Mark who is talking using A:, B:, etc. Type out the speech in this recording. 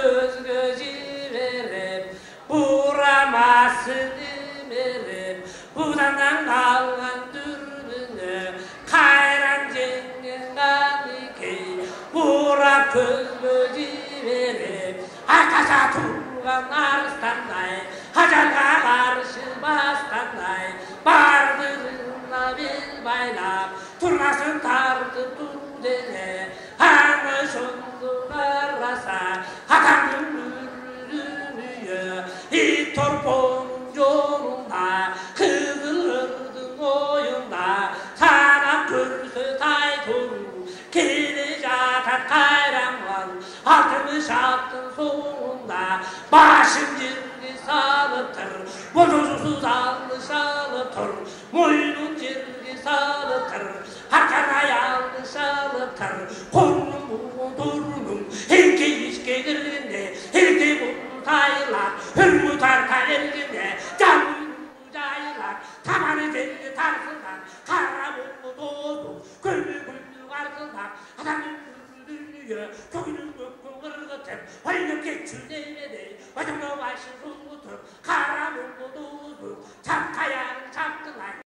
A: özgöci verip buğramasını verip budandan kalgan dürbünü kayran cengen ki buğra közgöci verip arkasa turgan arslanday hacarga karşı bastanday bardırına bir baylap turnasın tartıp dur dene hanı şundu karasa hatanın ürünüyü it torponun yolunda kızılırdın oyunda sana kürsü taytun kili jatat kayranman altmış altın sonunda başım cirgi salıtır bozusuz almış alıtır moynun cirgi salıtır hakana yanlış alıtır kolum durnum hilki iş gelirinde hilki bunu taylar hürmü tarta elinde canlı caylar tabanı cengi tarsınlar kara bulmu doğdu gülü gülü karşılar adamın dünya kökünün gökün kırgıtır oyunu geçür değmedi bacımda başın ruhutur